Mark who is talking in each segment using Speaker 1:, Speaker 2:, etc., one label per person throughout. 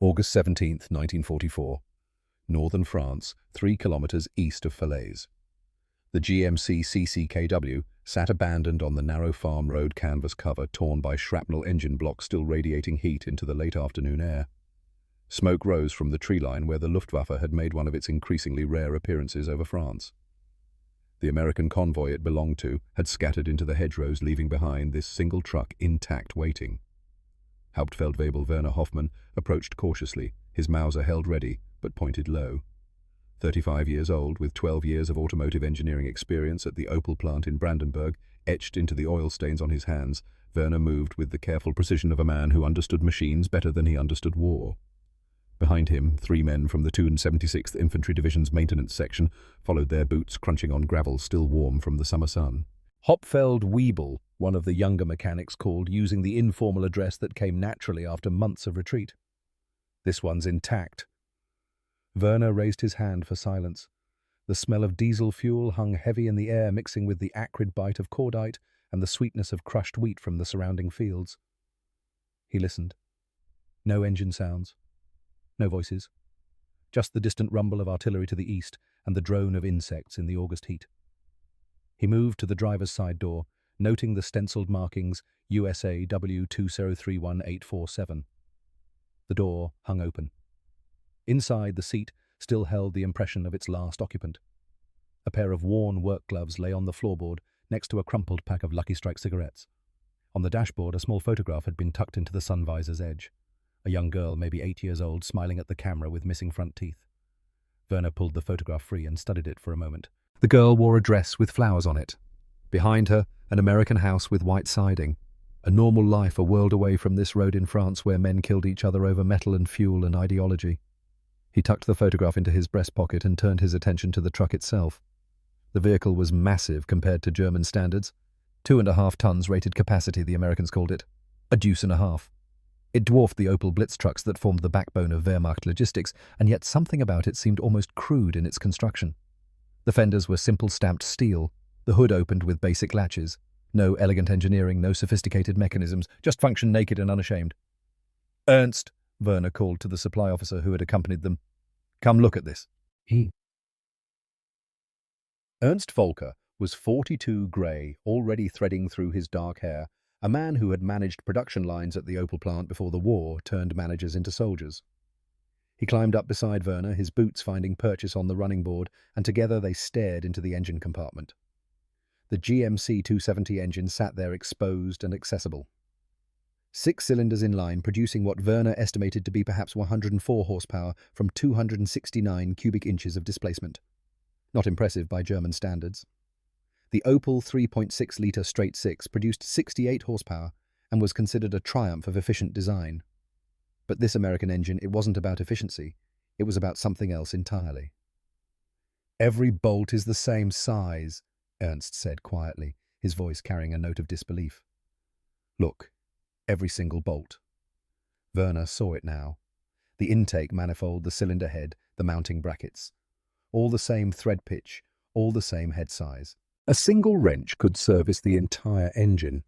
Speaker 1: August 17, 1944. Northern France, 3 kilometers east of Falaise. The GMC CCKW sat abandoned on the narrow farm road, canvas cover torn by shrapnel engine blocks still radiating heat into the late afternoon air. Smoke rose from the tree line where the Luftwaffe had made one of its increasingly rare appearances over France. The American convoy it belonged to had scattered into the hedgerows, leaving behind this single truck intact, waiting. Hauptfeldwebel Werner Hoffmann approached cautiously, his Mauser held ready, but pointed low. 35 years old, with 12 years of automotive engineering experience at the Opel plant in Brandenburg, etched into the oil stains on his hands, Werner moved with the careful precision of a man who understood machines better than he understood war. Behind him, 3 men from the 276th Infantry Division's maintenance section followed, their boots crunching on gravel still warm from the summer sun. Hauptfeldwebel, one of the younger mechanics, called, using the informal address that came naturally after months of retreat. "This one's intact." Werner raised his hand for silence. The smell of diesel fuel hung heavy in the air, mixing with the acrid bite of cordite and the sweetness of crushed wheat from the surrounding fields. He listened. No engine sounds. No voices. Just the distant rumble of artillery to the east and the drone of insects in the August heat. He moved to the driver's side door, noting the stenciled markings USA W2031-847. The door hung open. Inside, the seat still held the impression of its last occupant. A pair of worn work gloves lay on the floorboard next to a crumpled pack of Lucky Strike cigarettes. On the dashboard, a small photograph had been tucked into the sun visor's edge. A young girl, maybe 8 years old, smiling at the camera with missing front teeth. Werner pulled the photograph free and studied it for a moment. The girl wore a dress with flowers on it. Behind her, an American house with white siding. A normal life a world away from this road in France where men killed each other over metal and fuel and ideology. He tucked the photograph into his breast pocket and turned his attention to the truck itself. The vehicle was massive compared to German standards. 2.5 tons rated capacity, the Americans called it. A deuce and a half. It dwarfed the Opel Blitz trucks that formed the backbone of Wehrmacht logistics, and yet something about it seemed almost crude in its construction. The fenders were simple stamped steel. The hood opened with basic latches. No elegant engineering, no sophisticated mechanisms, just function naked and unashamed. "Ernst," Werner called to the supply officer who had accompanied them. "Come look at this." Ernst Volker was 42, grey, already threading through his dark hair, a man who had managed production lines at the Opel plant before the war turned managers into soldiers. He climbed up beside Werner, his boots finding purchase on the running board, and together they stared into the engine compartment. The GMC 270 engine sat there exposed and accessible. 6 cylinders in line, producing what Werner estimated to be perhaps 104 horsepower from 269 cubic inches of displacement. Not impressive by German standards. The Opel 3.6-litre straight six produced 68 horsepower and was considered a triumph of efficient design. But this American engine, it wasn't about efficiency. It was about something else entirely. "Every bolt is the same size," Ernst said quietly, his voice carrying a note of disbelief. "Look, every single bolt." Werner saw it now. The intake manifold, the cylinder head, the mounting brackets. All the same thread pitch, all the same head size. A single wrench could service the entire engine.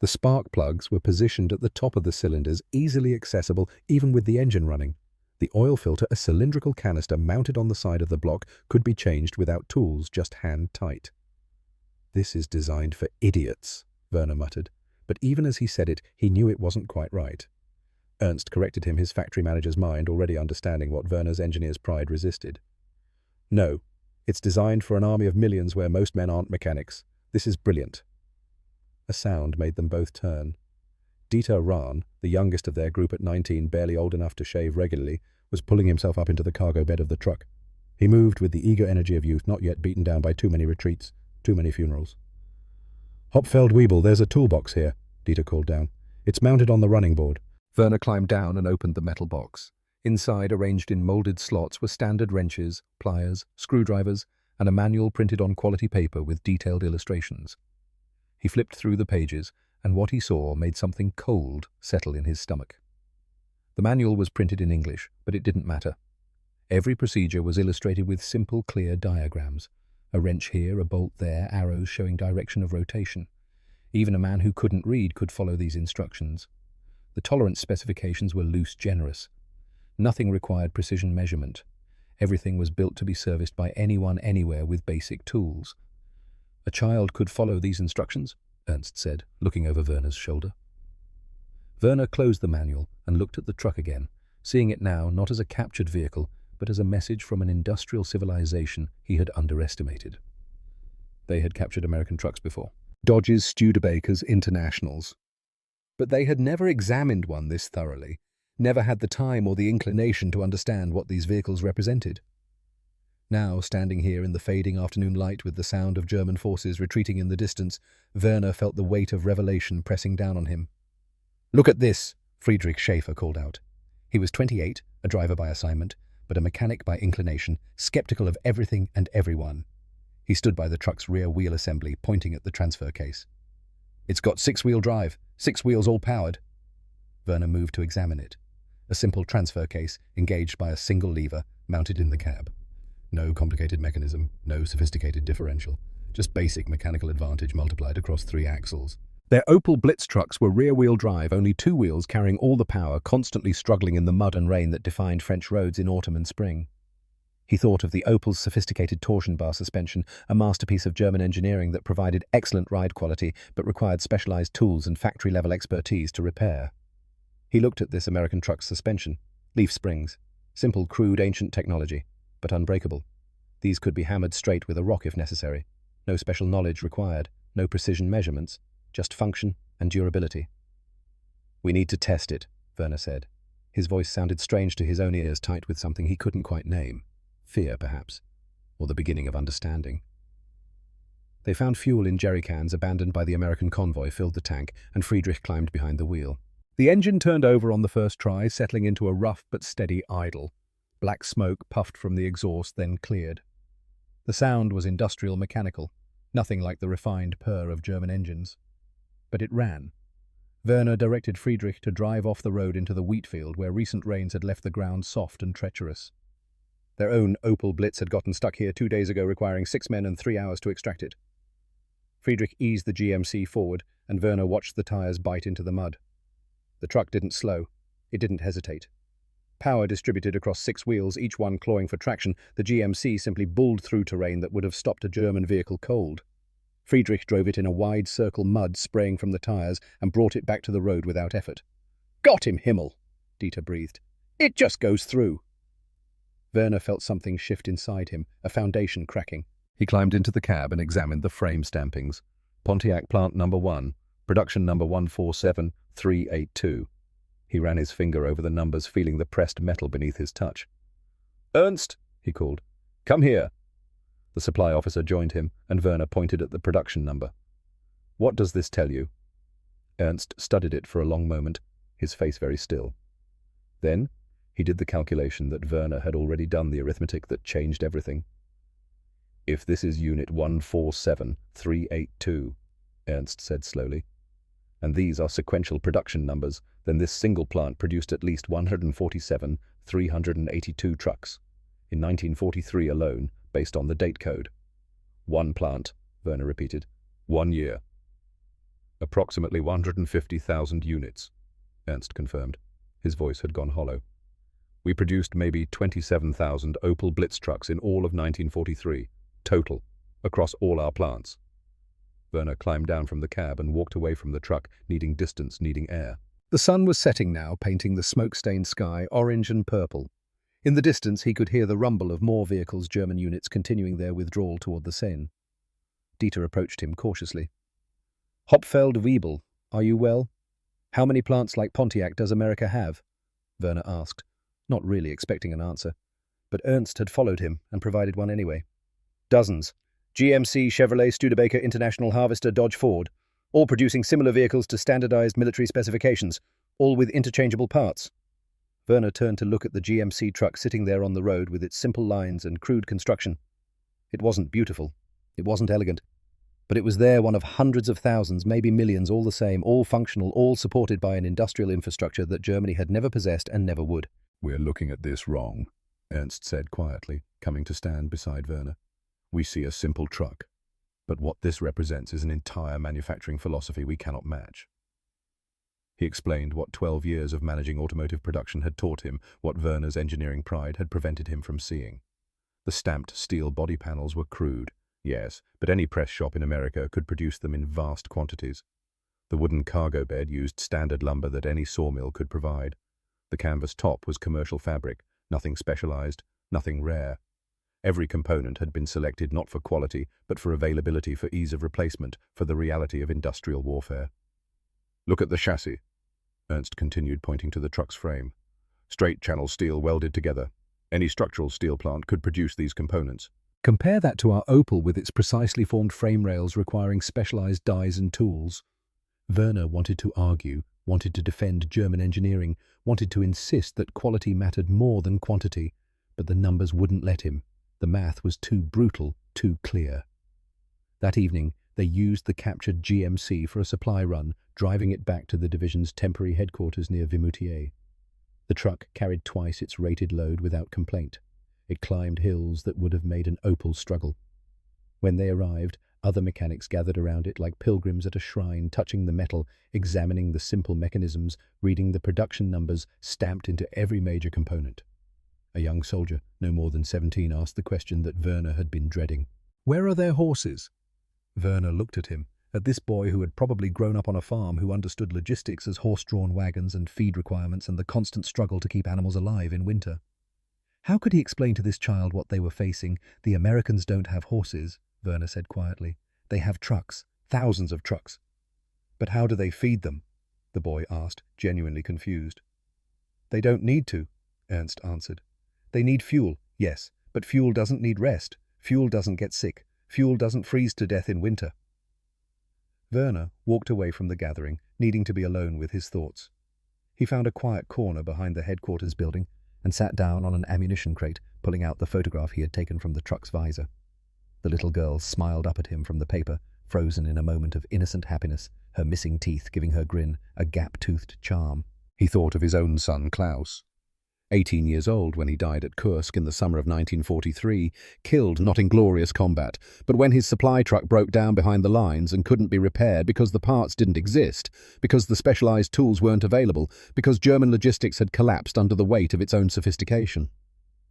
Speaker 1: The spark plugs were positioned at the top of the cylinders, easily accessible even with the engine running. The oil filter, a cylindrical canister mounted on the side of the block, could be changed without tools, just hand tight. "This is designed for idiots," Werner muttered, but even as he said it, he knew it wasn't quite right. Ernst corrected him, his factory manager's mind already understanding what Werner's engineer's pride resisted. "No. It's designed for an army of millions where most men aren't mechanics. This is brilliant." A sound made them both turn. Dieter Rahn, the youngest of their group at 19, barely old enough to shave regularly, was pulling himself up into the cargo bed of the truck. He moved with the eager energy of youth not yet beaten down by too many retreats, too many funerals. "Hauptfeldwebel, there's a toolbox here," Dieter called down. "It's mounted on the running board." Werner climbed down and opened the metal box. Inside, arranged in molded slots, were standard wrenches, pliers, screwdrivers, and a manual printed on quality paper with detailed illustrations. He flipped through the pages, and what he saw made something cold settle in his stomach. The manual was printed in English, but it didn't matter. Every procedure was illustrated with simple, clear diagrams. A wrench here, a bolt there, arrows showing direction of rotation. Even a man who couldn't read could follow these instructions. The tolerance specifications were loose, generous. Nothing required precision measurement. Everything was built to be serviced by anyone anywhere with basic tools. A child could follow these instructions, Ernst said, looking over Werner's shoulder. Werner closed the manual and looked at the truck again, seeing it now not as a captured vehicle, but as a message from an industrial civilization he had underestimated. They had captured American trucks before, Dodge's, Studebakers, Internationals. But they had never examined one this thoroughly, never had the time or the inclination to understand what these vehicles represented. Now, standing here in the fading afternoon light with the sound of German forces retreating in the distance, Werner felt the weight of revelation pressing down on him. "Look at this," Friedrich Schaefer called out. He was 28, a driver by assignment, but a mechanic by inclination, skeptical of everything and everyone. He stood by the truck's rear wheel assembly, pointing at the transfer case. "It's got six-wheel drive, 6 wheels all powered." Werner moved to examine it. A simple transfer case, engaged by a single lever, mounted in the cab. No complicated mechanism, no sophisticated differential, just basic mechanical advantage multiplied across 3 axles. Their Opel Blitz trucks were rear-wheel drive, only 2 wheels carrying all the power, constantly struggling in the mud and rain that defined French roads in autumn and spring. He thought of the Opel's sophisticated torsion bar suspension, a masterpiece of German engineering that provided excellent ride quality but required specialized tools and factory-level expertise to repair. He looked at this American truck's suspension, leaf springs, simple, crude, ancient technology, but unbreakable. These could be hammered straight with a rock if necessary. No special knowledge required, no precision measurements, just function and durability. "We need to test it," Werner said. His voice sounded strange to his own ears, tight with something he couldn't quite name. Fear, perhaps, or the beginning of understanding. They found fuel in jerry cans abandoned by the American convoy, filled the tank, and Friedrich climbed behind the wheel. The engine turned over on the first try, settling into a rough but steady idle. Black smoke puffed from the exhaust, then cleared. The sound was industrial mechanical, nothing like the refined purr of German engines. But it ran. Werner directed Friedrich to drive off the road into the wheat field where recent rains had left the ground soft and treacherous. Their own Opel Blitz had gotten stuck here 2 days ago, requiring 6 men and 3 hours to extract it. Friedrich eased the GMC forward, and Werner watched the tires bite into the mud. The truck didn't slow. It didn't hesitate. Power distributed across 6 wheels, each one clawing for traction, the GMC simply bulled through terrain that would have stopped a German vehicle cold. Friedrich drove it in a wide circle, mud spraying from the tires, and brought it back to the road without effort. "Got him, Himmel," Dieter breathed. "It just goes through." Werner felt something shift inside him, a foundation cracking. He climbed into the cab and examined the frame stampings. Pontiac plant number 1, production number 147382. He ran his finger over the numbers, feeling the pressed metal beneath his touch. "Ernst," he called. "Come here." The supply officer joined him, and Werner pointed at the production number. "What does this tell you?" Ernst studied it for a long moment, his face very still. Then he did the calculation that Werner had already done, the arithmetic that changed everything. "If this is unit 147382, Ernst said slowly, "and these are sequential production numbers, then this single plant produced at least 147,382 trucks, in 1943 alone, based on the date code." "One plant," Werner repeated. "1 year." "Approximately 150,000 units, Ernst confirmed. His voice had gone hollow. "We produced maybe 27,000 Opel Blitz trucks in all of 1943, total, across all our plants." Werner climbed down from the cab and walked away from the truck, needing distance, needing air. The sun was setting now, painting the smoke-stained sky orange and purple. In the distance he could hear the rumble of more vehicles, German units continuing their withdrawal toward the Seine. Dieter approached him cautiously. "Hopfeld-Wiebel, are you well? How many plants like Pontiac does America have?" Werner asked, not really expecting an answer. But Ernst had followed him and provided one anyway. "Dozens. GMC, Chevrolet, Studebaker, International, Harvester, Dodge, Ford, all producing similar vehicles to standardized military specifications, all with interchangeable parts." Werner turned to look at the GMC truck sitting there on the road with its simple lines and crude construction. It wasn't beautiful. It wasn't elegant. But it was there, one of hundreds of thousands, maybe millions, all the same, all functional, all supported by an industrial infrastructure that Germany had never possessed and never would. "We're looking at this wrong," Ernst said quietly, coming to stand beside Werner. "We see a simple truck, but what this represents is an entire manufacturing philosophy we cannot match." He explained what 12 years of managing automotive production had taught him, what Werner's engineering pride had prevented him from seeing. The stamped steel body panels were crude, yes, but any press shop in America could produce them in vast quantities. The wooden cargo bed used standard lumber that any sawmill could provide. The canvas top was commercial fabric, nothing specialized, nothing rare. Every component had been selected not for quality, but for availability, for ease of replacement, for the reality of industrial warfare. "Look at the chassis," Ernst continued, pointing to the truck's frame. "Straight channel steel welded together. Any structural steel plant could produce these components. Compare that to our Opel with its precisely formed frame rails requiring specialized dies and tools." Werner wanted to argue, wanted to defend German engineering, wanted to insist that quality mattered more than quantity, but the numbers wouldn't let him. The math was too brutal, too clear. That evening, they used the captured GMC for a supply run, driving it back to the division's temporary headquarters near Vimoutier. The truck carried twice its rated load without complaint. It climbed hills that would have made an Opel struggle. When they arrived, other mechanics gathered around it like pilgrims at a shrine, touching the metal, examining the simple mechanisms, reading the production numbers stamped into every major component. A young soldier, no more than 17, asked the question that Werner had been dreading. "Where are their horses?" Werner looked at him, at this boy who had probably grown up on a farm, who understood logistics as horse-drawn wagons and feed requirements and the constant struggle to keep animals alive in winter. How could he explain to this child what they were facing? "The Americans don't have horses," Werner said quietly. "They have trucks, thousands of trucks." "But how do they feed them?" the boy asked, genuinely confused. "They don't need to," Ernst answered. "They need fuel, yes, but fuel doesn't need rest. Fuel doesn't get sick. Fuel doesn't freeze to death in winter." Werner walked away from the gathering, needing to be alone with his thoughts. He found a quiet corner behind the headquarters building and sat down on an ammunition crate, pulling out the photograph he had taken from the truck's visor. The little girl smiled up at him from the paper, frozen in a moment of innocent happiness, her missing teeth giving her grin a gap-toothed charm. He thought of his own son, Klaus. 18 years old when he died at Kursk in the summer of 1943, killed not in glorious combat, but when his supply truck broke down behind the lines and couldn't be repaired because the parts didn't exist, because the specialized tools weren't available, because German logistics had collapsed under the weight of its own sophistication.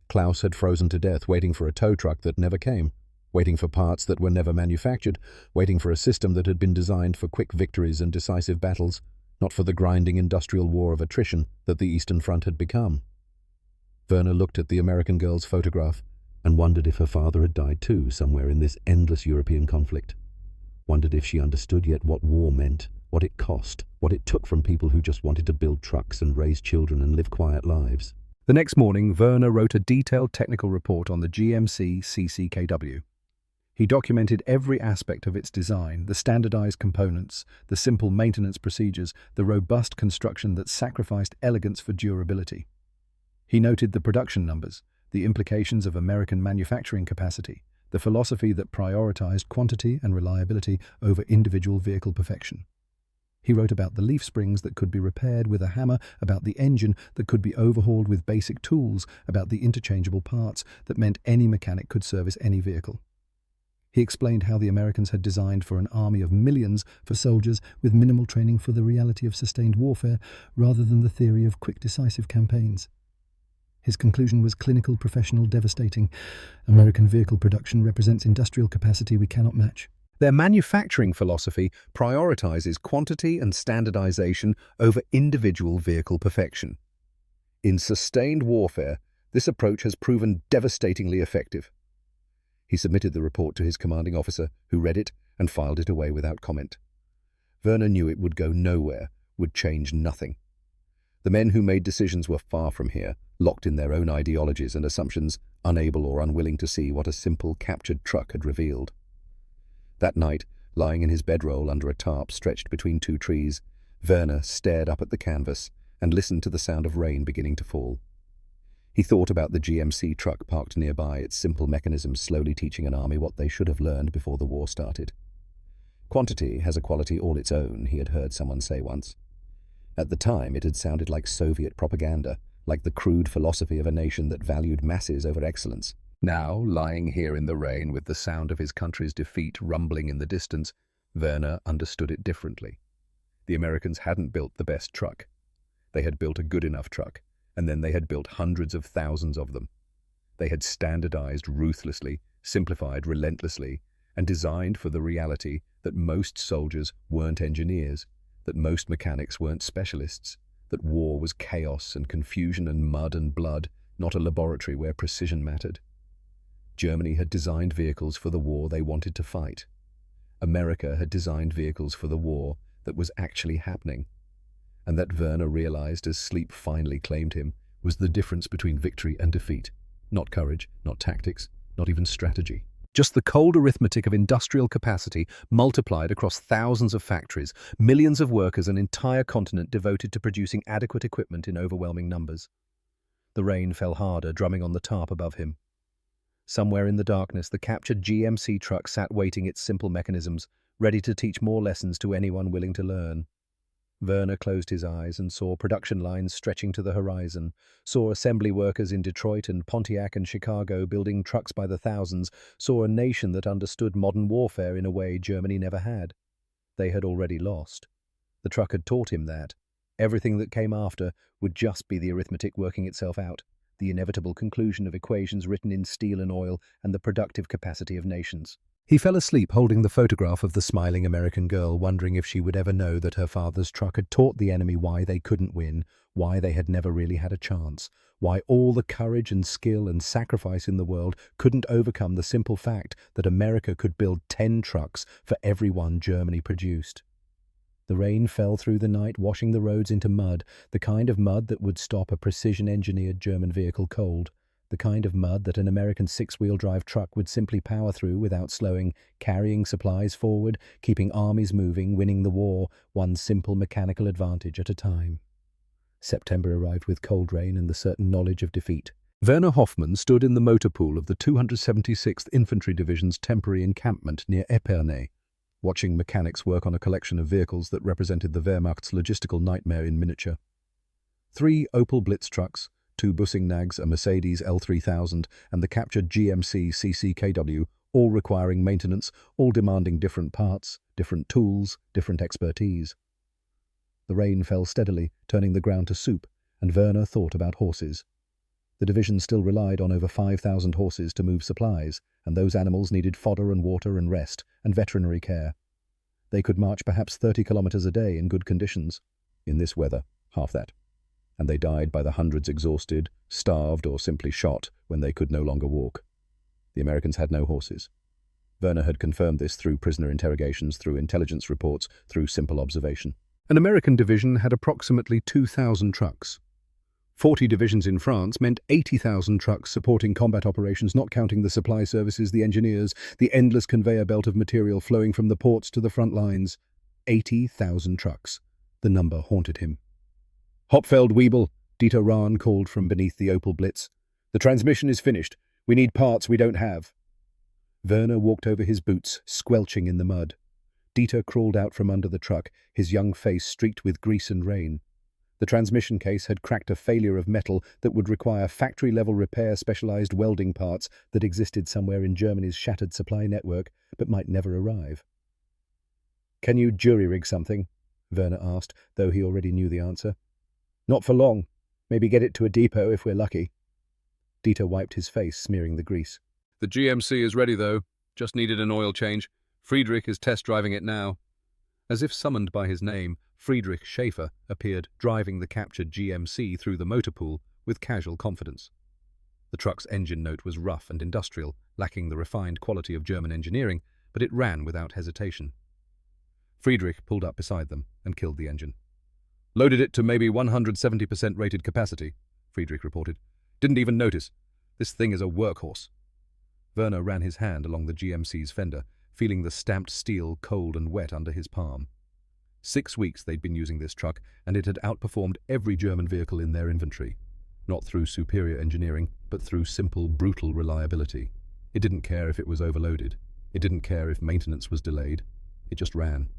Speaker 1: Klaus had frozen to death waiting for a tow truck that never came, waiting for parts that were never manufactured, waiting for a system that had been designed for quick victories and decisive battles, not for the grinding industrial war of attrition that the Eastern Front had become. Werner looked at the American girl's photograph and wondered if her father had died too somewhere in this endless European conflict. Wondered if she understood yet what war meant, what it cost, what it took from people who just wanted to build trucks and raise children and live quiet lives. The next morning, Werner wrote a detailed technical report on the GMC CCKW. He documented every aspect of its design, the standardized components, the simple maintenance procedures, the robust construction that sacrificed elegance for durability. He noted the production numbers, the implications of American manufacturing capacity, the philosophy that prioritized quantity and reliability over individual vehicle perfection. He wrote about the leaf springs that could be repaired with a hammer, about the engine that could be overhauled with basic tools, about the interchangeable parts that meant any mechanic could service any vehicle. He explained how the Americans had designed for an army of millions for soldiers with minimal training for the reality of sustained warfare rather than the theory of quick decisive campaigns. His conclusion was clinical, professional, devastating. American vehicle production represents industrial capacity we cannot match. Their manufacturing philosophy prioritizes quantity and standardization over individual vehicle perfection. In sustained warfare, this approach has proven devastatingly effective. He submitted the report to his commanding officer, who read it and filed it away without comment. Werner knew it would go nowhere, would change nothing. The men who made decisions were far from here, locked in their own ideologies and assumptions, unable or unwilling to see what a simple captured truck had revealed. That night, lying in his bedroll under a tarp stretched between two trees, Werner stared up at the canvas and listened to the sound of rain beginning to fall. He thought about the GMC truck parked nearby, its simple mechanism slowly teaching an army what they should have learned before the war started. Quantity has a quality all its own, he had heard someone say once. At the time, it had sounded like Soviet propaganda, like the crude philosophy of a nation that valued masses over excellence. Now, lying here in the rain with the sound of his country's defeat rumbling in the distance, Werner understood it differently. The Americans hadn't built the best truck. They had built a good enough truck, and then they had built hundreds of thousands of them. They had standardized ruthlessly, simplified relentlessly, and designed for the reality that most soldiers weren't engineers, that most mechanics weren't specialists, that war was chaos and confusion and mud and blood, not a laboratory where precision mattered. Germany had designed vehicles for the war they wanted to fight. America had designed vehicles for the war that was actually happening. And that Werner realized as sleep finally claimed him was the difference between victory and defeat. Not courage, not tactics, not even strategy. Just the cold arithmetic of industrial capacity multiplied across thousands of factories, millions of workers, an entire continent devoted to producing adequate equipment in overwhelming numbers. The rain fell harder, drumming on the tarp above him. Somewhere in the darkness, the captured GMC truck sat waiting its simple mechanisms, ready to teach more lessons to anyone willing to learn. Werner closed his eyes and saw production lines stretching to the horizon, saw assembly workers in Detroit and Pontiac and Chicago building trucks by the thousands, saw a nation that understood modern warfare in a way Germany never had. They had already lost. The truck had taught him that. Everything that came after would just be the arithmetic working itself out, the inevitable conclusion of equations written in steel and oil and the productive capacity of nations. He fell asleep holding the photograph of the smiling American girl, wondering if she would ever know that her father's truck had taught the enemy why they couldn't win, why they had never really had a chance, why all the courage and skill and sacrifice in the world couldn't overcome the simple fact that America could build 10 trucks for every one Germany produced. The rain fell through the night, washing the roads into mud, the kind of mud that would stop a precision-engineered German vehicle cold. The kind of mud that an American six-wheel drive truck would simply power through without slowing, carrying supplies forward, keeping armies moving, winning the war, one simple mechanical advantage at a time. September arrived with cold rain and the certain knowledge of defeat. Werner Hoffmann stood in the motor pool of the 276th Infantry Division's temporary encampment near Epernay, watching mechanics work on a collection of vehicles that represented the Wehrmacht's logistical nightmare in miniature. 3 Opel Blitz trucks, 2 Bussing Nags, a Mercedes L3000, and the captured GMC CCKW, all requiring maintenance, all demanding different parts, different tools, different expertise. The rain fell steadily, turning the ground to soup, and Werner thought about horses. The division still relied on over 5,000 horses to move supplies, and those animals needed fodder and water and rest and veterinary care. They could march perhaps 30 kilometers a day in good conditions. In this weather, half that. And they died by the hundreds exhausted, starved, or simply shot when they could no longer walk. The Americans had no horses. Werner had confirmed this through prisoner interrogations, through intelligence reports, through simple observation. An American division had approximately 2,000 trucks. 40 divisions in France meant 80,000 trucks supporting combat operations, not counting the supply services, the engineers, the endless conveyor belt of material flowing from the ports to the front lines. 80,000 trucks. The number haunted him. Hopfeld Wiebel, Dieter Rahn called from beneath the Opel Blitz. The transmission is finished. We need parts we don't have. Werner walked over his boots, squelching in the mud. Dieter crawled out from under the truck, his young face streaked with grease and rain. The transmission case had cracked a failure of metal that would require factory-level repair specialized welding parts that existed somewhere in Germany's shattered supply network, but might never arrive. "Can you jury-rig something?" Werner asked, though he already knew the answer. "Not for long. Maybe get it to a depot if we're lucky." Dieter wiped his face, smearing the grease.
Speaker 2: "The GMC is ready, though. Just needed an oil change. Friedrich is test-driving it now." As if summoned by his name, Friedrich Schaefer appeared, driving the captured GMC through the motor pool with casual confidence. The truck's engine note was rough and industrial, lacking the refined quality of German engineering, but it ran without hesitation. Friedrich pulled up beside them and killed the engine. "Loaded it to maybe 170% rated capacity," Friedrich reported. "Didn't even notice. This thing is a workhorse." Werner ran his hand along the GMC's fender, feeling the stamped steel cold and wet under his palm. 6 weeks they'd been using this truck, and it had outperformed every German vehicle in their inventory. Not through superior engineering, but through simple, brutal reliability. It didn't care if it was overloaded. It didn't care if maintenance was delayed. It just ran.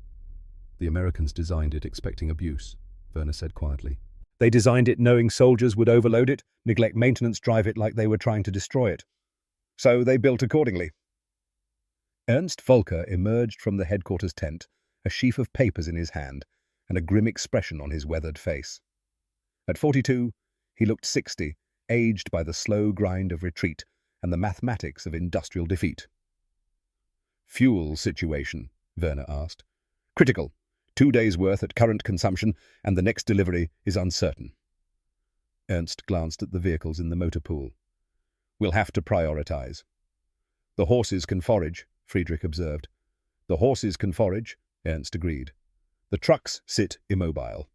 Speaker 2: "The Americans designed it expecting abuse," Werner said quietly. "They designed it knowing soldiers would overload it, neglect maintenance, drive it like they were trying to destroy it. So they built accordingly." Ernst Volker emerged from the headquarters tent, a sheaf of papers in his hand.
Speaker 1: and a grim expression on his weathered face. At 42, he looked 60, aged by the slow grind of retreat and the mathematics of industrial defeat. "Fuel situation?" Werner asked. "Critical. 2 days' worth at current consumption, and the next delivery is uncertain." Ernst glanced at the vehicles in the motor pool. "We'll have to prioritize." "The horses can forage," Friedrich observed. "The horses can forage," Ernst agreed. "The trucks sit immobile."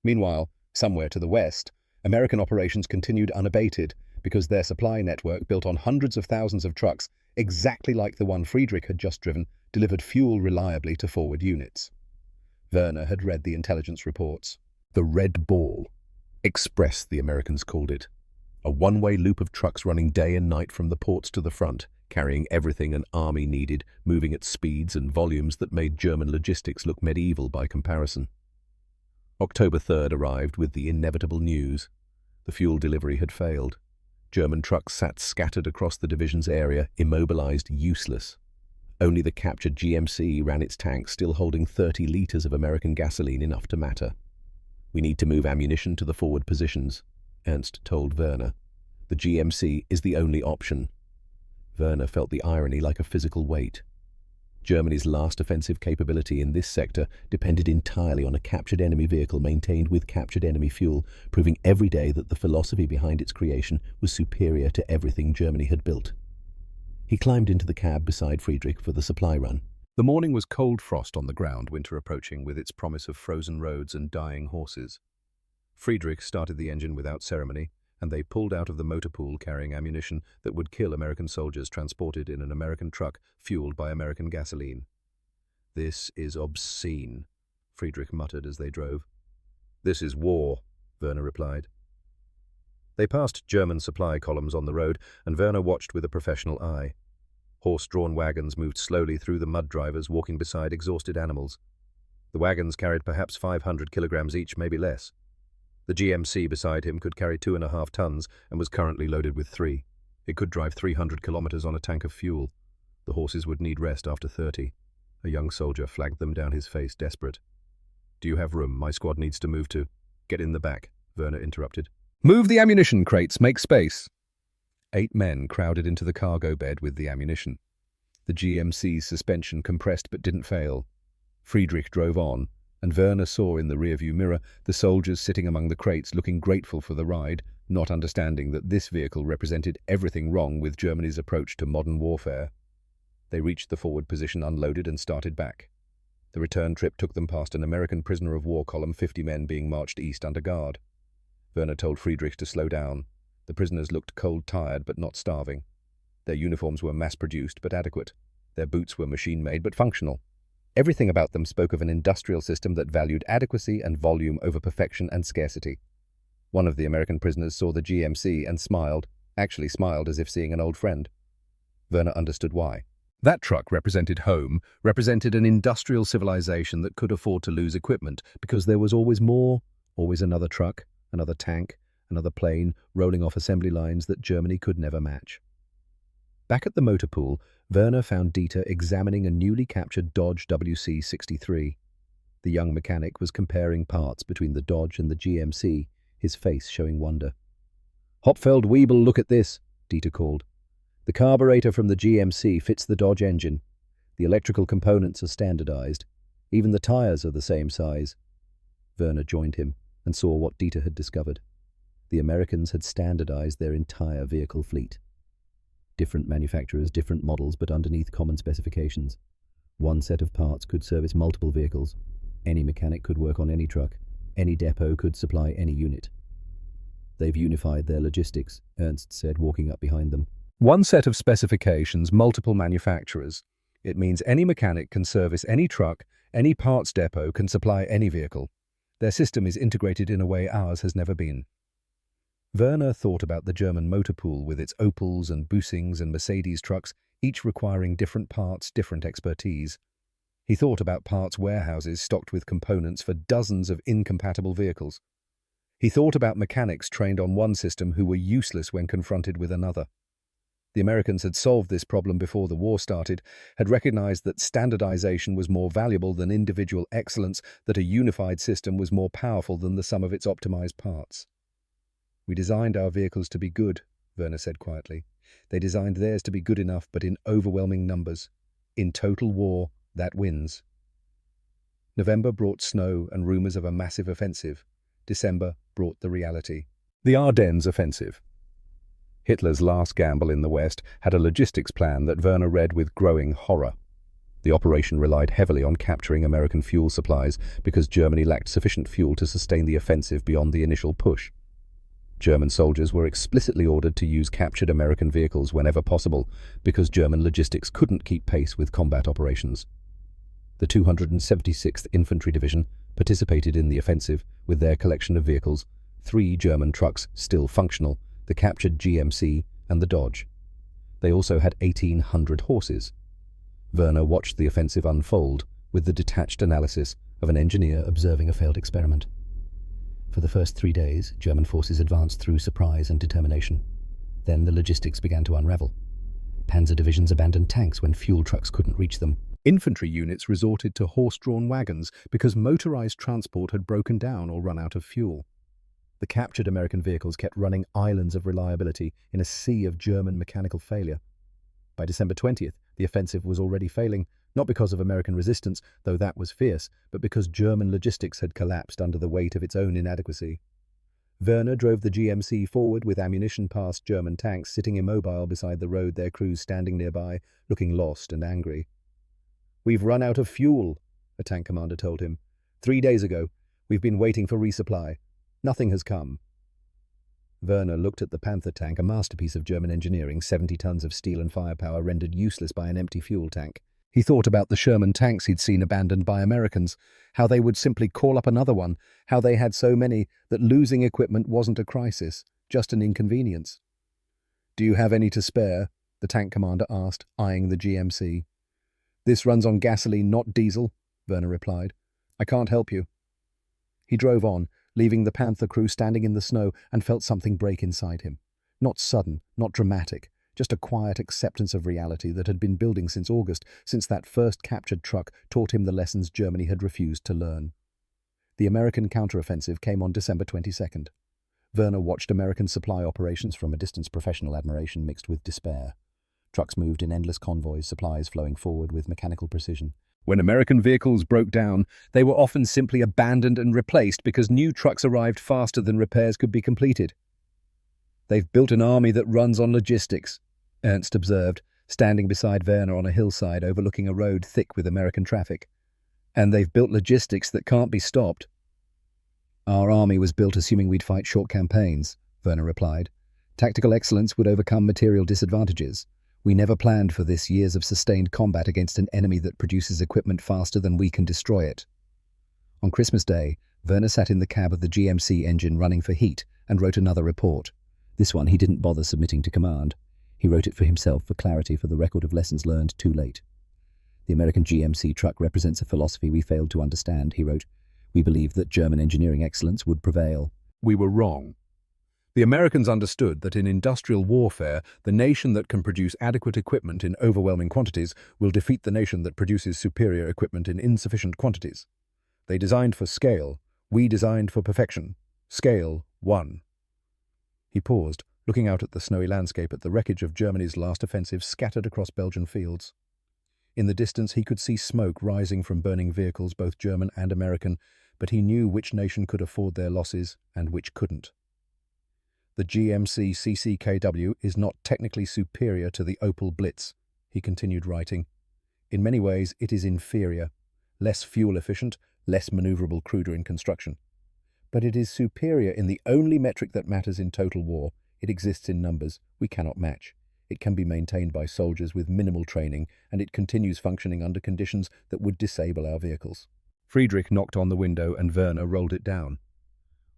Speaker 1: Meanwhile, somewhere to the west, American operations continued unabated because their supply network, built on hundreds of thousands of trucks, exactly like the one Friedrich had just driven, delivered fuel reliably to forward units. Werner had read the intelligence reports. The Red Ball Express, the Americans called it. A one-way loop of trucks running day and night from the ports to the front, carrying everything an army needed, moving at speeds and volumes that made German logistics look medieval by comparison. October 3rd arrived with the inevitable news. The fuel delivery had failed. German trucks sat scattered across the division's area, immobilized, useless. Only the captured GMC ran its tanks, still holding 30 liters of American gasoline, enough to matter. "We need to move ammunition to the forward positions," Ernst told Werner. "The GMC is the only option." Werner felt the irony like a physical weight. Germany's last offensive capability in this sector depended entirely on a captured enemy vehicle maintained with captured enemy fuel, proving every day that the philosophy behind its creation was superior to everything Germany had built. He climbed into the cab beside Friedrich for the supply run. The morning was cold frost on the ground, winter approaching with its promise of frozen roads and dying horses. Friedrich started the engine without ceremony, and they pulled out of the motor pool carrying ammunition that would kill American soldiers transported in an American truck fueled by American gasoline. "This is obscene," Friedrich muttered as they drove. "This is war," Werner replied. They passed German supply columns on the road, and Werner watched with a professional eye. Horse-drawn wagons moved slowly through the mud drivers, walking beside exhausted animals. The wagons carried perhaps 500 kilograms each, maybe less. The GMC beside him could carry 2.5 tons and was currently loaded with 3. It could drive 300 kilometers on a tank of fuel. The horses would need rest after 30. A young soldier flagged them down, his face desperate. "Do you have room? My squad needs to move to—" "Get in the back," Werner interrupted. "Move the ammunition crates, make space." 8 men crowded into the cargo bed with the ammunition. The GMC's suspension compressed but didn't fail. Friedrich drove on, and Werner saw in the rearview mirror the soldiers sitting among the crates looking grateful for the ride, not understanding that this vehicle represented everything wrong with Germany's approach to modern warfare. They reached the forward position, unloaded, and started back. The return trip took them past an American prisoner of war column, 50 men being marched east under guard. Werner told Friedrich to slow down. The prisoners looked cold-tired but not starving. Their uniforms were mass-produced but adequate. Their boots were machine-made but functional. Everything about them spoke of an industrial system that valued adequacy and volume over perfection and scarcity. One of the American prisoners saw the GMC and smiled, actually smiled as if seeing an old friend. Werner understood why. That truck represented home, represented an industrial civilization that could afford to lose equipment because there was always more, always another truck, another tank, another plane rolling off assembly lines that Germany could never match. Back at the motor pool, Werner found Dieter examining a newly captured Dodge WC-63. The young mechanic was comparing parts between the Dodge and the GMC, his face showing wonder. "Hopfeld Weibel, look at this," Dieter called. "The carburetor from the GMC fits the Dodge engine. The electrical components are standardized. Even the tires are the same size." Werner joined him and saw what Dieter had discovered. The Americans had standardized their entire vehicle fleet. Different manufacturers, different models, but underneath common specifications. One set of parts could service multiple vehicles. Any mechanic could work on any truck. Any depot could supply any unit. "They've unified their logistics," Ernst said, walking up behind them. "One set of specifications, multiple manufacturers. It means any mechanic can service any truck, any parts depot can supply any vehicle. Their system is integrated in a way ours has never been." Werner thought about the German motor pool with its Opels and Büssings and Mercedes trucks, each requiring different parts, different expertise. He thought about parts warehouses stocked with components for dozens of incompatible vehicles. He thought about mechanics trained on one system who were useless when confronted with another. The Americans had solved this problem before the war started, had recognized that standardization was more valuable than individual excellence, that a unified system was more powerful than the sum of its optimized parts. "We designed our vehicles to be good," Werner said quietly. "They designed theirs to be good enough, but in overwhelming numbers. In total war, that wins." November brought snow and rumors of a massive offensive. December brought the reality. The Ardennes offensive. Hitler's last gamble in the West had a logistics plan that Werner read with growing horror. The operation relied heavily on capturing American fuel supplies because Germany lacked sufficient fuel to sustain the offensive beyond the initial push. German soldiers were explicitly ordered to use captured American vehicles whenever possible because German logistics couldn't keep pace with combat operations. The 276th Infantry Division participated in the offensive with their collection of vehicles, 3 German trucks still functional, the captured GMC and the Dodge. They also had 1,800 horses. Werner watched the offensive unfold with the detached analysis of an engineer observing a failed experiment. For the first 3 days, German forces advanced through surprise and determination. Then the logistics began to unravel. Panzer divisions abandoned tanks when fuel trucks couldn't reach them. Infantry units resorted to horse-drawn wagons because motorized transport had broken down or run out of fuel. The captured American vehicles kept running islands of reliability in a sea of German mechanical failure. By December 20th, the offensive was already failing, not because of American resistance, though that was fierce, but because German logistics had collapsed under the weight of its own inadequacy. Werner drove the GMC forward with ammunition past German tanks sitting immobile beside the road, their crews standing nearby, looking lost and angry. "We've run out of fuel," a tank commander told him. 3 days ago, we've been waiting for resupply. Nothing has come." Werner looked at the Panther tank, a masterpiece of German engineering, 70 tons of steel and firepower rendered useless by an empty fuel tank. He thought about the Sherman tanks he'd seen abandoned by Americans, how they would simply call up another one, how they had so many that losing equipment wasn't a crisis, just an inconvenience. "Do you have any to spare?" the tank commander asked, eyeing the GMC. "This runs on gasoline, not diesel," Werner replied. "I can't help you." He drove on, leaving the Panther crew standing in the snow, and felt something break inside him. Not sudden, not dramatic, just a quiet acceptance of reality that had been building since August, since that first captured truck taught him the lessons Germany had refused to learn. The American counteroffensive came on December 22nd. Werner watched American supply operations from a distance, professional admiration mixed with despair. Trucks moved in endless convoys, supplies flowing forward with mechanical precision. When American vehicles broke down, they were often simply abandoned and replaced because new trucks arrived faster than repairs could be completed. "They've built an army that runs on logistics," Ernst observed, standing beside Werner on a hillside overlooking a road thick with American traffic. "And they've built logistics that can't be stopped." "Our army was built assuming we'd fight short campaigns," Werner replied. "Tactical excellence would overcome material disadvantages. We never planned for this years of sustained combat against an enemy that produces equipment faster than we can destroy it." On Christmas Day, Werner sat in the cab of the GMC engine running for heat and wrote another report. This one he didn't bother submitting to command. He wrote it for himself for clarity, for the record of lessons learned too late. "The American GMC truck represents a philosophy we failed to understand," he wrote. "We believed that German engineering excellence would prevail. We were wrong. The Americans understood that in industrial warfare, the nation that can produce adequate equipment in overwhelming quantities will defeat the nation that produces superior equipment in insufficient quantities. They designed for scale. We designed for perfection. Scale won." He paused, looking out at the snowy landscape, at the wreckage of Germany's last offensive scattered across Belgian fields. In the distance he could see smoke rising from burning vehicles, both German and American, but he knew which nation could afford their losses and which couldn't. "The GMC CCKW is not technically superior to the Opel Blitz," he continued writing. "In many ways it is inferior, less fuel efficient, less maneuverable, cruder in construction. But it is superior in the only metric that matters in total war. It exists in numbers we cannot match. It can be maintained by soldiers with minimal training, and it continues functioning under conditions that would disable our vehicles." Friedrich knocked on the window and Werner rolled it down.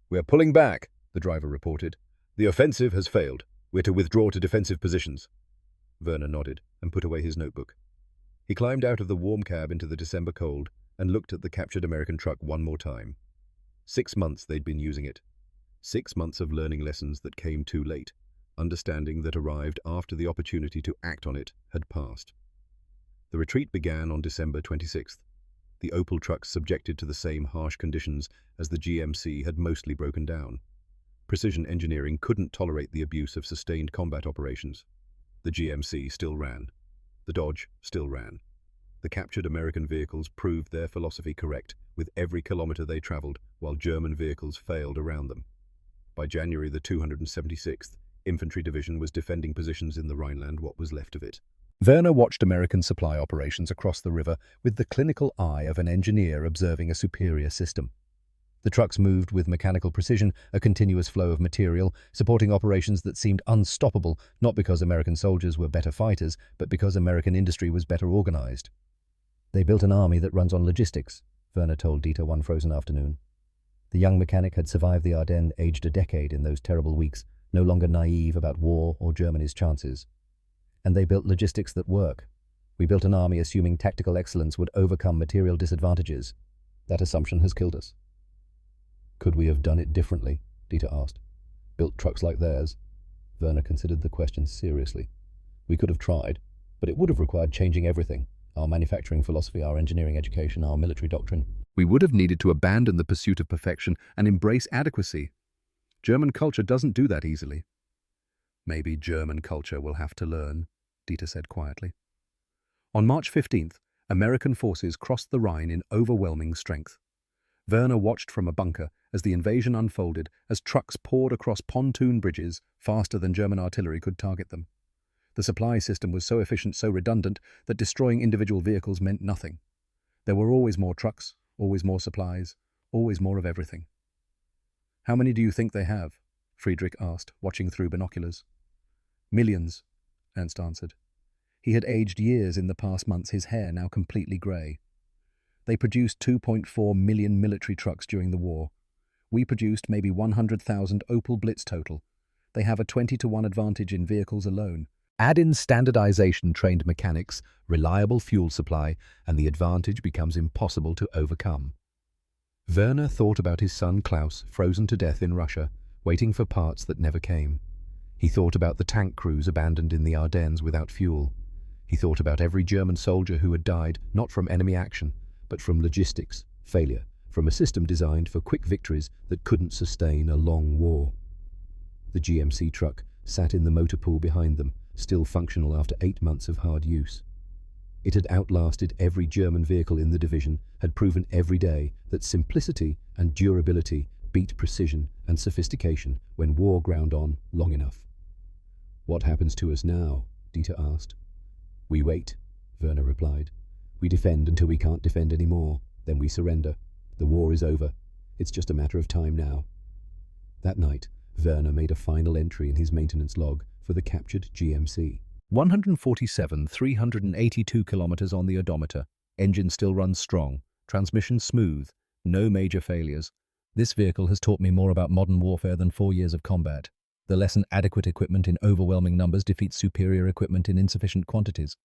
Speaker 1: "We're pulling back," the driver reported. "The offensive has failed. We're to withdraw to defensive positions." Werner nodded and put away his notebook. He climbed out of the warm cab into the December cold and looked at the captured American truck one more time. 6 months they'd been using it. 6 months of learning lessons that came too late.
Speaker 2: understanding that arrived after the opportunity to act on it had passed. The retreat began on December 26th. The Opel trucks subjected to the same harsh conditions as the GMC had mostly broken down. Precision engineering couldn't tolerate the abuse of sustained combat operations. The GMC still ran. The Dodge still ran. The captured American vehicles proved their philosophy correct with every kilometer they traveled, while German vehicles failed around them. By January, the 276th Infantry Division was defending positions in the Rhineland, what was left of it.
Speaker 1: Werner watched American supply operations across the river with the clinical eye of an engineer observing a superior system. The trucks moved with mechanical precision, a continuous flow of material, supporting operations that seemed unstoppable, not because American soldiers were better fighters, but because American industry was better organized. "They built an army that runs on logistics," Werner told Dieter one frozen afternoon. The young mechanic had survived the Ardennes, aged a decade in those terrible weeks, no longer naive about war or Germany's chances. "And they built logistics that work. We built an army assuming tactical excellence would overcome material disadvantages. That assumption has killed us." "Could we have done it differently?" Dieter asked. "Built trucks like theirs?" Werner considered the question seriously. "We could have tried, but it would have required changing everything. Our manufacturing philosophy, our engineering education, our military doctrine.
Speaker 2: We would have needed to abandon the pursuit of perfection and embrace adequacy. German culture doesn't do that easily." "Maybe German culture will have to learn," Dieter said quietly. On March 15th, American forces crossed the Rhine in overwhelming strength. Werner watched from a bunker as the invasion unfolded, as trucks poured across pontoon bridges faster than German artillery could target them. The supply system was so efficient, so redundant, that destroying individual vehicles meant nothing. There were always more trucks, always more supplies, always more of everything. "How many do you think they have?" Friedrich asked, watching through binoculars. "Millions," Ernst answered. He had aged years in the past months, his hair now completely grey. "They produced 2.4 million military trucks during the war. We produced maybe 100,000 Opel Blitz total. They have a 20-to-1 advantage in vehicles alone. Add in standardization-trained mechanics, reliable fuel supply, and the advantage becomes impossible to overcome." Werner thought about his son Klaus, frozen to death in Russia, waiting for parts that never came. He thought about the tank crews abandoned in the Ardennes without fuel. He thought about every German soldier who had died not from enemy action, but from logistics, failure, from a system designed for quick victories that couldn't sustain a long war. The GMC truck sat in the motor pool behind them, still functional after 8 months of hard use. It had outlasted every German vehicle in the division, had proven every day that simplicity and durability beat precision and sophistication when war ground on long enough. "What happens to us now?" Dieter asked. "We wait," Werner replied. "We defend until we can't defend anymore. Then we surrender. The war is over. It's just a matter of time now." That night, Werner made a final entry in his maintenance log for the captured GMC. 147, 382 kilometers on the odometer. Engine still runs strong. Transmission smooth. No major failures. This vehicle has taught me more about modern warfare than 4 years of combat. The lesson: adequate equipment in overwhelming numbers defeats superior equipment in insufficient quantities.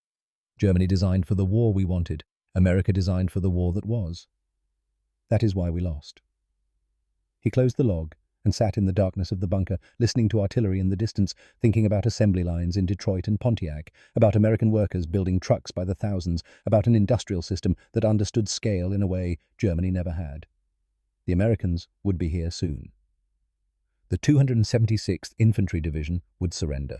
Speaker 2: Germany designed for the war we wanted. America designed for the war that was. That is why we lost. He closed the log and sat in the darkness of the bunker, listening to artillery in the distance, thinking about assembly lines in Detroit and Pontiac, about American workers building trucks by the thousands, about an industrial system that understood scale in a way Germany never had. The Americans would be here soon. The 276th Infantry Division would surrender,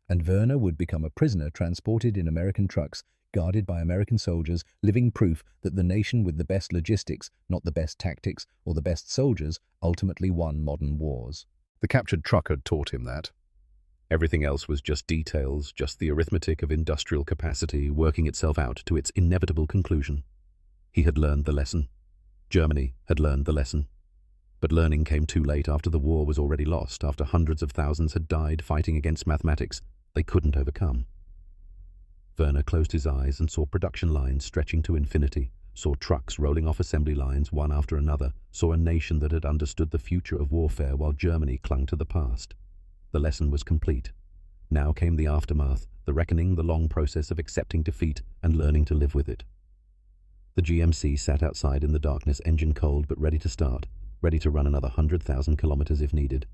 Speaker 2: and Werner would become a prisoner transported in American trucks, guarded by American soldiers, living proof that the nation with the best logistics, not the best tactics or the best soldiers, ultimately won modern wars. The captured truck had taught him that. Everything else was just details, just the arithmetic of industrial capacity working itself out to its inevitable conclusion. He had learned the lesson. Germany had learned the lesson. But learning came too late after the war was already lost, after hundreds of thousands had died fighting against mathematics they couldn't overcome. Werner closed his eyes and saw production lines stretching to infinity, saw trucks rolling off assembly lines one after another, saw a nation that had understood the future of warfare while Germany clung to the past. The lesson was complete. Now came the aftermath, the reckoning, the long process of accepting defeat and learning to live with it. The GMC sat outside in the darkness, engine cold but ready to start, ready to run another 100,000 kilometers if needed.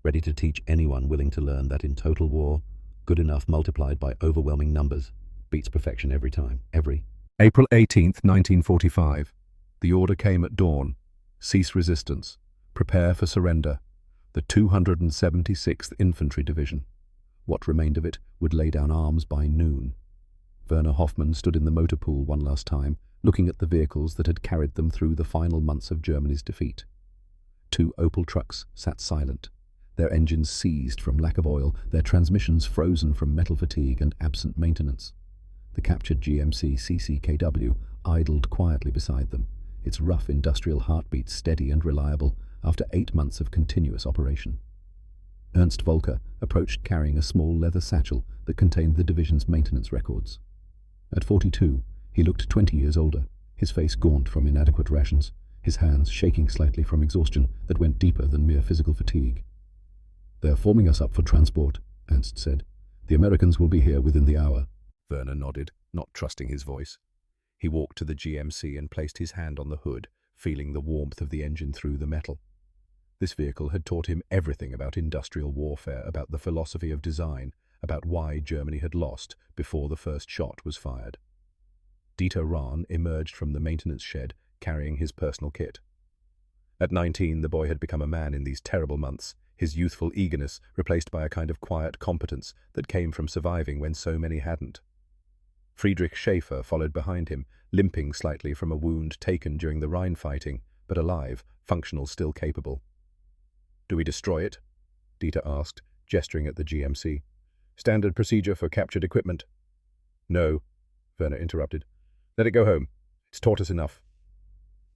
Speaker 1: ready to teach anyone willing to learn that in total war, good enough multiplied by overwhelming numbers beats perfection every time, every.
Speaker 2: April 18th, 1945. The order came at dawn. Cease resistance. Prepare for surrender. The 276th Infantry Division. What remained of it would lay down arms by noon. Werner Hoffmann stood in the motor pool one last time, looking at the vehicles that had carried them through the final months of Germany's defeat. 2 Opel trucks sat silent, their engines seized from lack of oil, their transmissions frozen from metal fatigue and absent maintenance. The captured GMC CCKW idled quietly beside them, its rough industrial heartbeat steady and reliable after 8 months of continuous operation. Ernst Volker approached carrying a small leather satchel that contained the division's maintenance records. At 42, he looked 20 years older, his face gaunt from inadequate rations, his hands shaking slightly from exhaustion that went deeper than mere physical fatigue. "They're forming us up for transport," Ernst said. "The Americans will be here within the hour." Werner nodded, not trusting his voice. He walked to the GMC and placed his hand on the hood, feeling the warmth of the engine through the metal. This vehicle had taught him everything about industrial warfare, about the philosophy of design, about why Germany had lost before the first shot was fired. Dieter Rahn emerged from the maintenance shed, carrying his personal kit. At 19, the boy had become a man in these terrible months, his youthful eagerness replaced by a kind of quiet competence that came from surviving when so many hadn't. Friedrich Schaefer followed behind him, limping slightly from a wound taken during the Rhine fighting, but alive, functional, still capable. "Do we destroy it?" Dieter asked, gesturing at the GMC. "Standard procedure for captured equipment." "No," Werner interrupted. "Let it go home. It's taught us enough."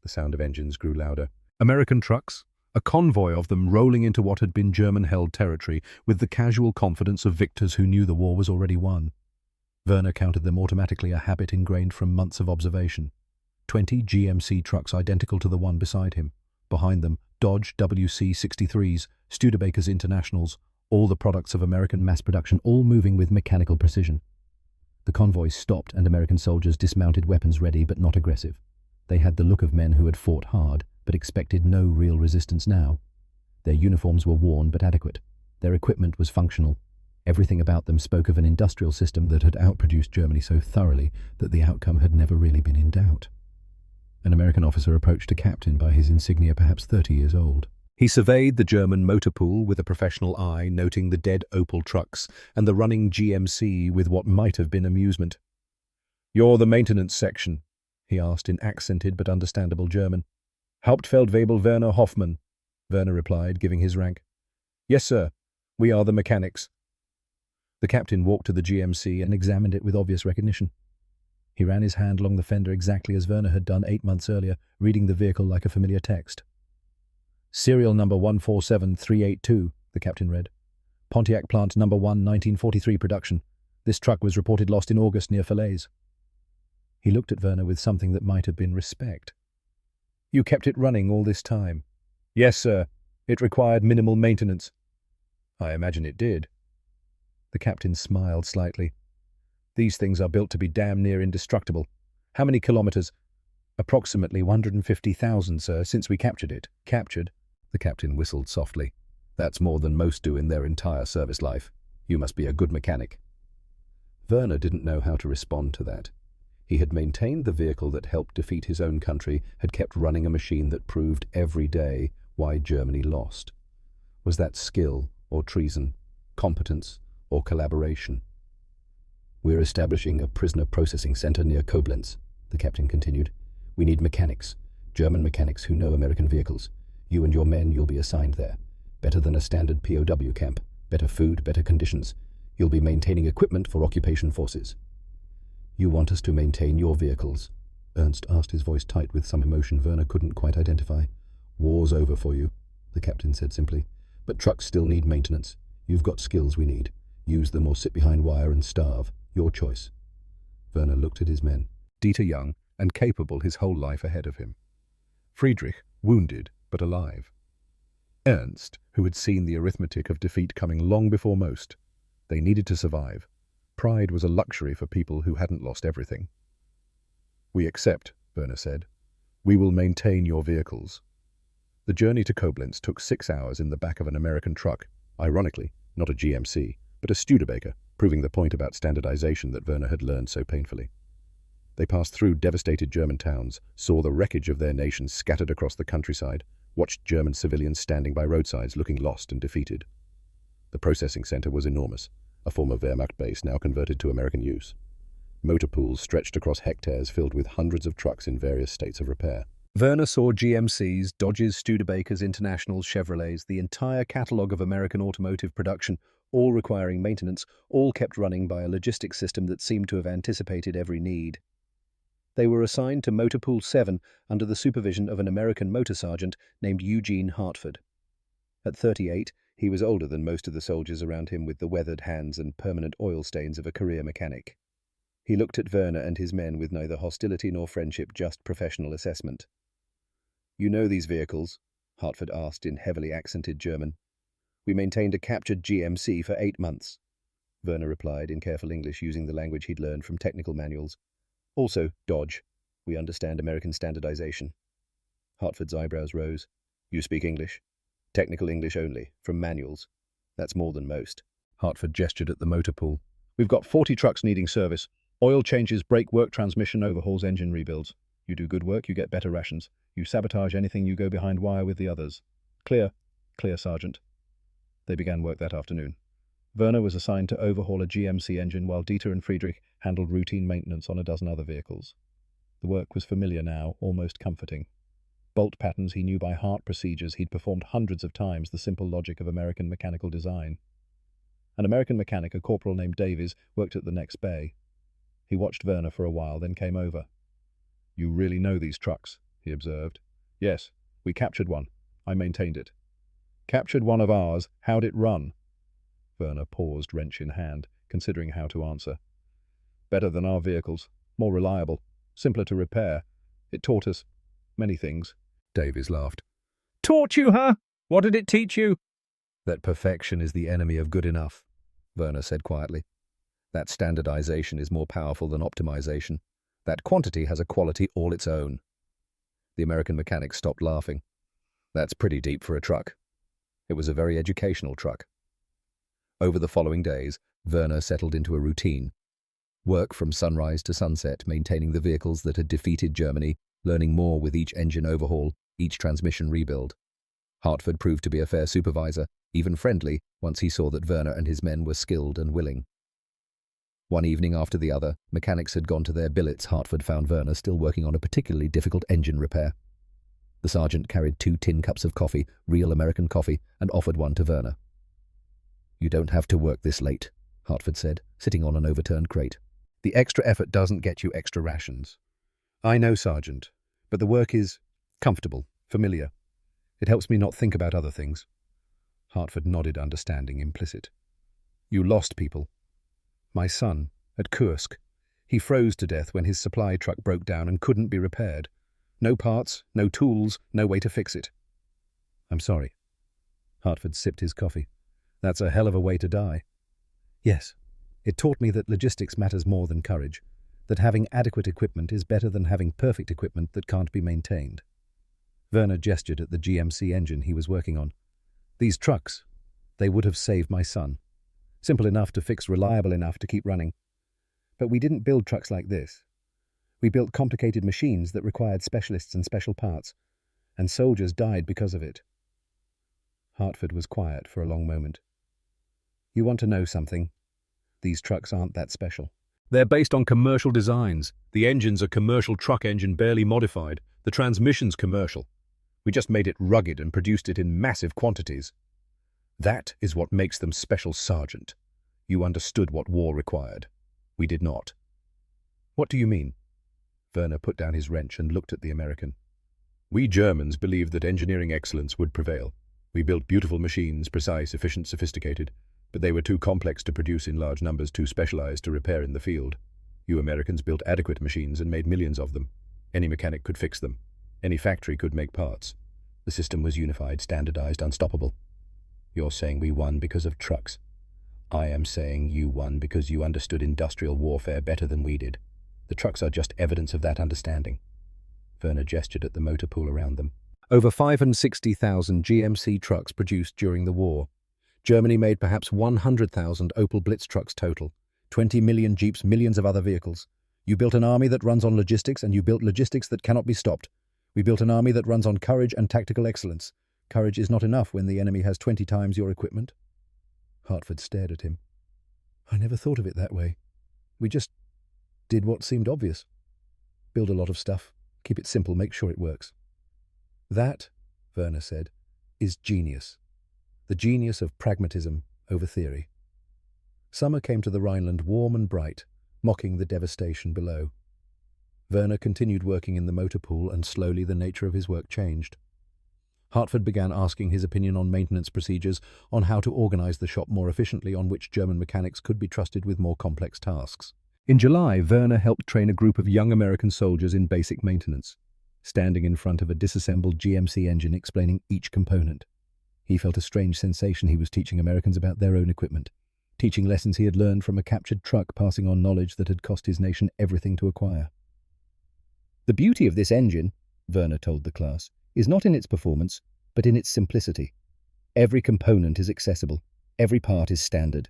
Speaker 2: The sound of engines grew louder. American trucks, a convoy of them rolling into what had been German-held territory with the casual confidence of victors who knew the war was already won. Werner counted them automatically, a habit ingrained from months of observation. 20 GMC trucks identical to the one beside him. Behind them, Dodge WC-63s, Studebakers Internationals, all the products of American mass production, all moving with mechanical precision. The convoy stopped and American soldiers dismounted, weapons ready but not aggressive. They had the look of men who had fought hard but expected no real resistance now. Their uniforms were worn but adequate. Their equipment was functional. Everything about them spoke of an industrial system that had outproduced Germany so thoroughly that the outcome had never really been in doubt. An American officer approached a captain by his insignia, perhaps 30 years old. He surveyed the German motor pool with a professional eye, noting the dead Opel trucks and the running GMC with what might have been amusement. "You're the maintenance section?" he asked in accented but understandable German. "Hauptfeldwebel Werner Hoffmann," Werner replied, giving his rank. "Yes, sir. We are the mechanics." The captain walked to the GMC and examined it with obvious recognition. He ran his hand along the fender exactly as Werner had done 8 months earlier, reading the vehicle like a familiar text. "Serial number 147382, the captain read. "Pontiac plant number 1, 1943 production. This truck was reported lost in August near Falaise." He looked at Werner with something that might have been respect. "You kept it running all this time?" "Yes, sir. It required minimal maintenance." "I imagine it did." The captain smiled slightly. "These things are built to be damn near indestructible. How many kilometers?" "Approximately 150,000, sir, since we captured it." "Captured?" The captain whistled softly. "That's more than most do in their entire service life. You must be a good mechanic." Werner didn't know how to respond to that. He had maintained the vehicle that helped defeat his own country, had kept running a machine that proved every day why Germany lost. Was that skill or treason, competence or collaboration? "We're establishing a prisoner processing center near Koblenz," the captain continued. "We need mechanics, German mechanics who know American vehicles. You and your men, you'll be assigned there. Better than a standard POW camp. Better food, better conditions. You'll be maintaining equipment for occupation forces." "You want us to maintain your vehicles?" Ernst asked, his voice tight with some emotion Werner couldn't quite identify. "War's over for you," the captain said simply. "But trucks still need maintenance. You've got skills we need. Use them or sit behind wire and starve. Your choice." Werner looked at his men. Dieter young and capable, his whole life ahead of him. Friedrich, wounded but alive. Ernst, who had seen the arithmetic of defeat coming long before most. They needed to survive. Pride was a luxury for people who hadn't lost everything. "We accept," Werner said. "We will maintain your vehicles."
Speaker 1: The journey to Koblenz took 6 hours in the back of an American truck. Ironically, not a GMC, but a Studebaker, proving the point about standardization that Werner had learned so painfully. They passed through devastated German towns, saw the wreckage of their nation scattered across the countryside, watched German civilians standing by roadsides looking lost and defeated. The processing center was enormous, a former Wehrmacht base now converted to American use. Motor pools stretched across hectares filled with hundreds of trucks in various states of repair. Werner saw GMCs, Dodges, Studebakers, Internationals, Chevrolets, the entire catalogue of American automotive production, all requiring maintenance, all kept running by a logistics system that seemed to have anticipated every need. They were assigned to Motor Pool 7 under the supervision of an American motor sergeant named Eugene Hartford. At 38, he was older than most of the soldiers around him with the weathered hands and permanent oil stains of a career mechanic. He looked at Werner and his men with neither hostility nor friendship, just professional assessment. "You know these vehicles?" Hartford asked in heavily accented German. "We maintained a captured GMC for 8 months." Werner replied in careful English using the language he'd learned from technical manuals. "Also, Dodge. We understand American standardization." Hartford's eyebrows rose. "You speak English?" "Technical English only, from manuals. That's more than most." Hartford gestured at the motor pool. "We've got 40 trucks needing service. Oil changes, brake work, transmission overhauls, engine rebuilds. You do good work, you get better rations. You sabotage anything, you go behind wire with the others. Clear. Clear, Sergeant." They began work that afternoon. Werner was assigned to overhaul a GMC engine while Dieter and Friedrich handled routine maintenance on a dozen other vehicles. The work was familiar now, almost comforting. Bolt patterns he knew by heart, procedures he'd performed hundreds of times, the simple logic of American mechanical design. An American mechanic, a corporal named Davies, worked at the next bay. He watched Werner for a while, then came over. "You really know these trucks," he observed. "Yes, we captured one. I maintained it." "Captured one of ours? How'd it run?" Werner paused, wrench in hand, considering how to answer. "Better than our vehicles, more reliable, simpler to repair. It taught us many things." Davies laughed. "Taught you, huh? What did it teach you?" "That perfection is the enemy of good enough," Werner said quietly. "That standardization is more powerful than optimization. That quantity has a quality all its own." The American mechanic stopped laughing. "That's pretty deep for a truck." It was a very educational truck. Over the following days, Werner settled into a routine. Work from sunrise to sunset, maintaining the vehicles that had defeated Germany, learning more with each engine overhaul, each transmission rebuild. Hartford proved to be a fair supervisor, even friendly, once he saw that Werner and his men were skilled and willing. One evening after the other, mechanics had gone to their billets. Hartford found Werner still working on a particularly difficult engine repair. The sergeant carried 2 tin cups of coffee, real American coffee, and offered one to Werner. "You don't have to work this late," Hartford said, sitting on an overturned crate. "The extra effort doesn't get you extra rations." "I know, Sergeant, but the work is comfortable, familiar. It helps me not think about other things." Hartford nodded, understanding, implicit. "You lost people. My son, at Kursk. He froze to death when his supply truck broke down and couldn't be repaired. No parts, no tools, no way to fix it." "I'm sorry." Hartford sipped his coffee. "That's a hell of a way to die." "Yes. It taught me that logistics matters more than courage, that having adequate equipment is better than having perfect equipment that can't be maintained." Werner gestured at the GMC engine he was working on. "These trucks, they would have saved my son. Simple enough to fix, reliable enough to keep running. But we didn't build trucks like this. We built complicated machines that required specialists and special parts, and soldiers died because of it." Hartford was quiet for a long moment. "You want to know something? These trucks aren't that special. They're based on commercial designs. The engine's a commercial truck engine, barely modified. The transmission's commercial. We just made it rugged and produced it in massive quantities. That is what makes them special, Sergeant. You understood what war required. We did not." "What do you mean?" Werner put down his wrench and looked at the American. "We Germans believed that engineering excellence would prevail. We built beautiful machines, precise, efficient, sophisticated, but they were too complex to produce in large numbers, too specialized to repair in the field. You Americans built adequate machines and made millions of them. Any mechanic could fix them. Any factory could make parts. The system was unified, standardized, unstoppable. You're saying we won because of trucks. I am saying you won because you understood industrial warfare better than we did. The trucks are just evidence of that understanding." Werner gestured at the motor pool around them. Over 560,000 GMC trucks produced during the war. Germany made perhaps 100,000 Opel Blitz trucks total, 20 million Jeeps, millions of other vehicles. You built an army that runs on logistics, and you built logistics that cannot be stopped. We built an army that runs on courage and tactical excellence. Courage is not enough when the enemy has 20 times your equipment. Hartford stared at him. I never thought of it that way. We just did what seemed obvious. Build a lot of stuff, keep it simple, make sure it works. That, Werner said, is genius. The genius of pragmatism over theory. Summer came to the Rhineland warm and bright, mocking the devastation below. Werner continued working in the motor pool, and slowly the nature of his work changed. Hartford began asking his opinion on maintenance procedures, on how to organize the shop more efficiently, on which German mechanics could be trusted with more complex tasks. In July, Werner helped train a group of young American soldiers in basic maintenance, standing in front of a disassembled GMC engine explaining each component. He felt a strange sensation. He was teaching Americans about their own equipment, teaching lessons he had learned from a captured truck, passing on knowledge that had cost his nation everything to acquire. The beauty of this engine, Werner told the class, is not in its performance, but in its simplicity. Every component is accessible. Every part is standard.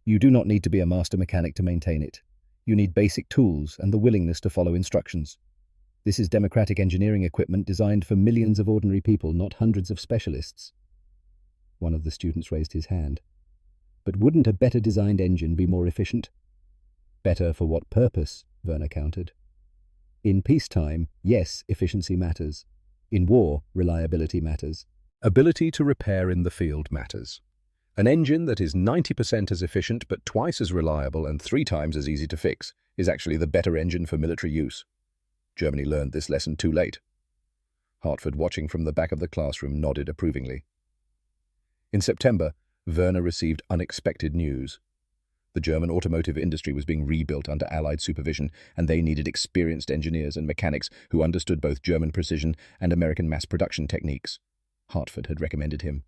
Speaker 1: You do not need to be a master mechanic to maintain it. You need basic tools and the willingness to follow instructions. This is democratic engineering equipment designed for millions of ordinary people, not hundreds of specialists. One of the students raised his hand. But wouldn't a better designed engine be more efficient? Better for what purpose? Werner countered. In peacetime, yes, efficiency matters. In war, reliability matters. Ability to repair in the field matters. An engine that is 90% as efficient but twice as reliable and 3 times as easy to fix is actually the better engine for military use. Germany learned this lesson too late. Hartford, watching from the back of the classroom, nodded approvingly. In September, Werner received unexpected news. The German automotive industry was being rebuilt under Allied supervision, and they needed experienced engineers and mechanics who understood both German precision and American mass production techniques. Hartford had recommended him.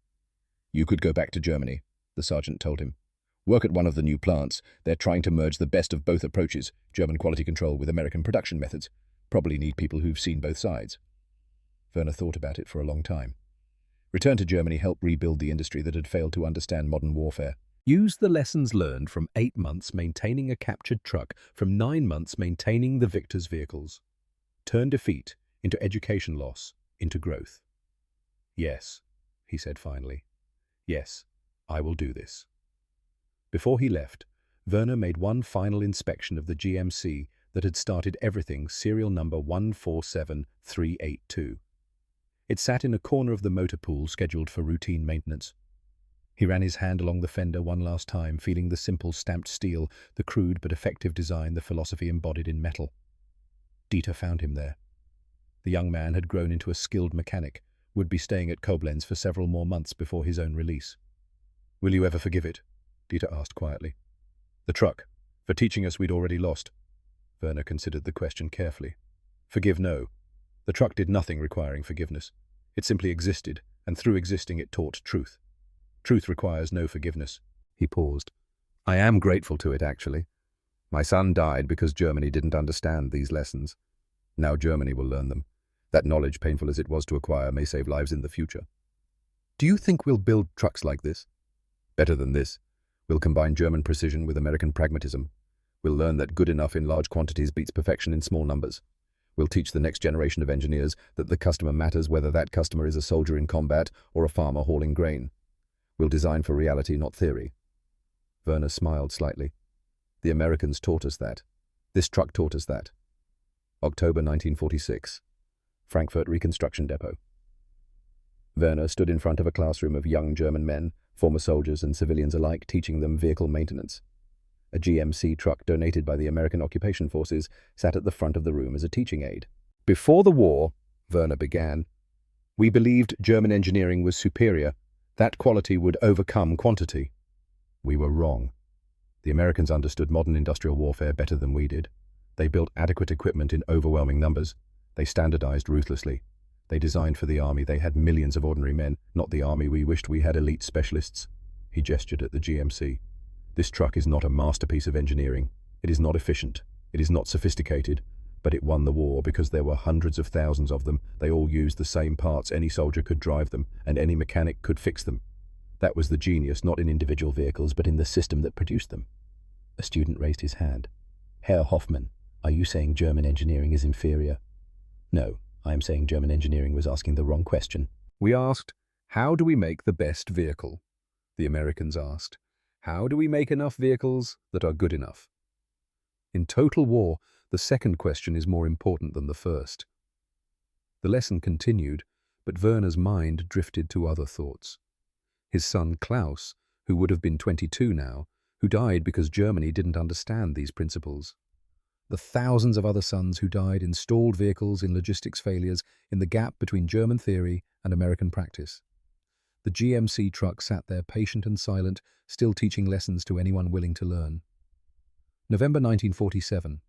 Speaker 1: You could go back to Germany, the sergeant told him. Work at one of the new plants. They're trying to merge the best of both approaches, German quality control with American production methods. Probably need people who've seen both sides. Werner thought about it for a long time. Return to Germany helped rebuild the industry that had failed to understand modern warfare. Use the lessons learned from 8 months maintaining a captured truck, from 9 months maintaining the victor's vehicles. Turn defeat into education loss, into growth. Yes, he said finally. Yes, I will do this. Before he left, Werner made one final inspection of the GMC that had started everything, serial number 147382. It sat in a corner of the motor pool, scheduled for routine maintenance. He ran his hand along the fender one last time, feeling the simple stamped steel, the crude but effective design, the philosophy embodied in metal. Dieter found him there. The young man had grown into a skilled mechanic, would be staying at Koblenz for several more months before his own release. Will you ever forgive it? Dieter asked quietly. The truck, for teaching us we'd already lost. Werner considered the question carefully. Forgive, no. The truck did nothing requiring forgiveness. It simply existed, and through existing it taught truth. Truth requires no forgiveness. He paused. I am grateful to it, actually. My son died because Germany didn't understand these lessons. Now Germany will learn them. That knowledge, painful as it was to acquire, may save lives in the future. Do you think we'll build trucks like this? Better than this. We'll combine German precision with American pragmatism. We'll learn that good enough in large quantities beats perfection in small numbers. We'll teach the next generation of engineers that the customer matters, whether that customer is a soldier in combat or a farmer hauling grain. We'll design for reality, not theory. Werner smiled slightly. The Americans taught us that. This truck taught us that. October 1946. Frankfurt Reconstruction Depot. Werner stood in front of a classroom of young German men, former soldiers and civilians alike, teaching them vehicle maintenance. A GMC truck donated by the American occupation forces sat at the front of the room as a teaching aid. Before the war, Werner began, we believed German engineering was superior. That quality would overcome quantity. We were wrong. The Americans understood modern industrial warfare better than we did. They built adequate equipment in overwhelming numbers. They standardized ruthlessly. They designed for the army. They had millions of ordinary men, not the army we wished we had elite specialists. He gestured at the GMC. This truck is not a masterpiece of engineering. It is not efficient. It is not sophisticated. But it won the war because there were hundreds of thousands of them. They all used the same parts. Any soldier could drive them, and any mechanic could fix them. That was the genius, not in individual vehicles, but in the system that produced them. A student raised his hand. Herr Hoffmann, are you saying German engineering is inferior? No, I am saying German engineering was asking the wrong question.
Speaker 2: We asked, how do we make the best vehicle? The Americans asked, how do we make enough vehicles that are good enough? In total war, the second question is more important than the first. The lesson continued, but Werner's mind drifted to other thoughts. His son Klaus, who would have been 22 now, who died because Germany didn't understand these principles. The thousands of other sons who died in stalled vehicles, in logistics failures, in the gap between German theory and American practice. The GMC truck sat there patient and silent, still teaching lessons to anyone willing to learn. November 1947.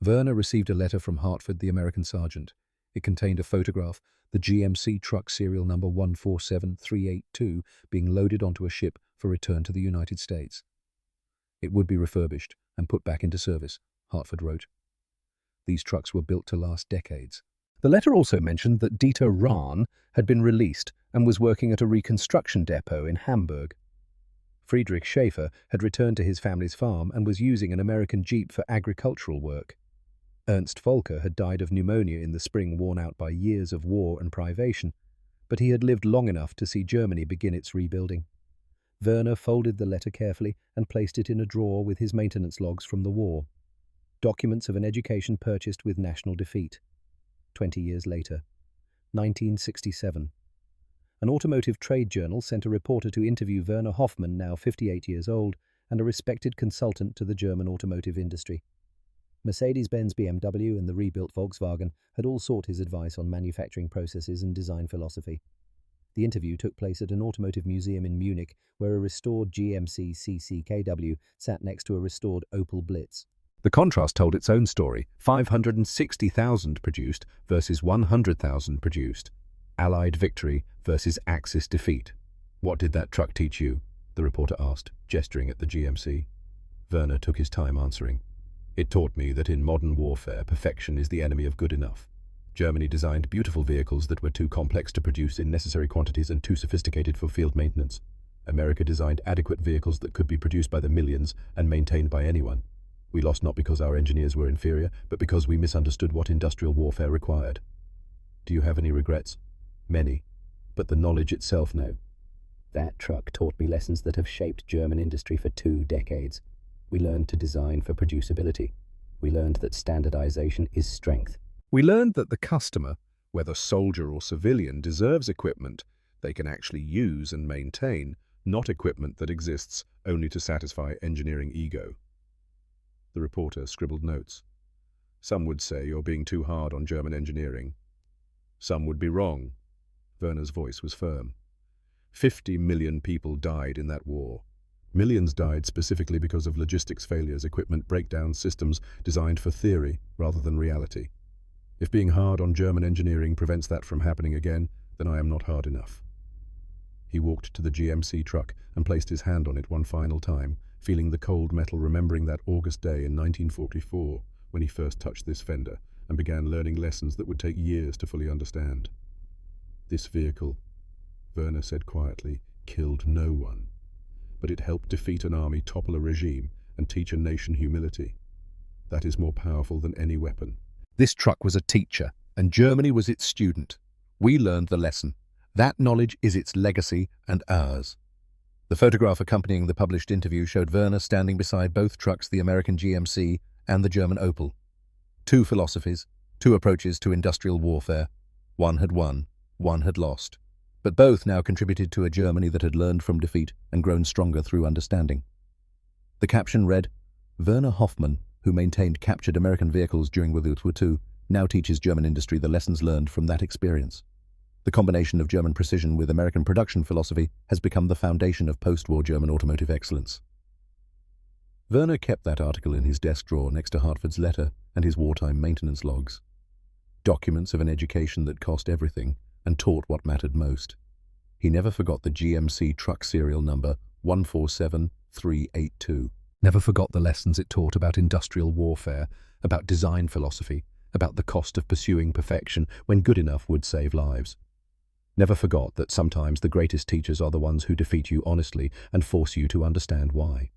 Speaker 2: Werner received a letter from Hartford, the American sergeant. It contained a photograph, the GMC truck serial number 147382, being loaded onto a ship for return to the United States. It would be refurbished and put back into service, Hartford wrote. These trucks were built to last decades. The letter also mentioned that Dieter Rahn had been released and was working at a reconstruction depot in Hamburg. Friedrich Schaefer had returned to his family's farm and was using an American Jeep for agricultural work. Ernst Volker had died of pneumonia in the spring, worn out by years of war and privation, but he had lived long enough to see Germany begin its rebuilding. Werner folded the letter carefully and placed it in a drawer with his maintenance logs from the war. Documents of an education purchased with national defeat. 20 years later. 1967. An automotive trade journal sent a reporter to interview Werner Hoffmann, now 58 years old, and a respected consultant to the German automotive industry. Mercedes-Benz, BMW, and the rebuilt Volkswagen had all sought his advice on manufacturing processes and design philosophy. The interview took place at an automotive museum in Munich, where a restored GMC CCKW sat next to a restored Opel Blitz.
Speaker 1: The contrast told its own story. 560,000 produced versus 100,000 produced. Allied victory versus Axis defeat. What did that truck teach you? The reporter asked, gesturing at the GMC. Werner took his time answering. It taught me that in modern warfare, perfection is the enemy of good enough. Germany designed beautiful vehicles that were too complex to produce in necessary quantities and too sophisticated for field maintenance. America designed adequate vehicles that could be produced by the millions and maintained by anyone. We lost not because our engineers were inferior, but because we misunderstood what industrial warfare required. Do you have any regrets? Many. But the knowledge itself, no. That truck taught me lessons that have shaped German industry for 2 decades. We learned to design for producibility. We learned that standardization is strength.
Speaker 2: We learned that the customer, whether soldier or civilian, deserves equipment they can actually use and maintain, not equipment that exists only to satisfy engineering ego. The reporter scribbled notes. Some would say you're being too hard on German engineering. Some would be wrong. Werner's voice was firm. 50 million people died in that war. Millions died specifically because of logistics failures, equipment breakdowns, systems designed for theory rather than reality. If being hard on German engineering prevents that from happening again, then I am not hard enough. He walked to the GMC truck and placed his hand on it one final time, feeling the cold metal, remembering that August day in 1944 when he first touched this fender and began learning lessons that would take years to fully understand. This vehicle, Werner said quietly, killed no one, but it helped defeat an army, topple a regime, and teach a nation humility. That is more powerful than any weapon.
Speaker 1: This truck was a teacher, and Germany was its student. We learned the lesson. That knowledge is its legacy and ours. The photograph accompanying the published interview showed Werner standing beside both trucks, the American GMC and the German Opel. 2 philosophies, 2 approaches to industrial warfare. One had won, one had lost. But both now contributed to a Germany that had learned from defeat and grown stronger through understanding. The caption read, Werner Hoffmann, who maintained captured American vehicles during World War II, now teaches German industry the lessons learned from that experience. The combination of German precision with American production philosophy has become the foundation of post-war German automotive excellence. Werner kept that article in his desk drawer next to Hartford's letter and his wartime maintenance logs. Documents of an education that cost everything and taught what mattered most. He never forgot the GMC truck serial number 147382. Never forgot the lessons it taught about industrial warfare, about design philosophy, about the cost of pursuing perfection when good enough would save lives. Never forgot that sometimes the greatest teachers are the ones who defeat you honestly and force you to understand why.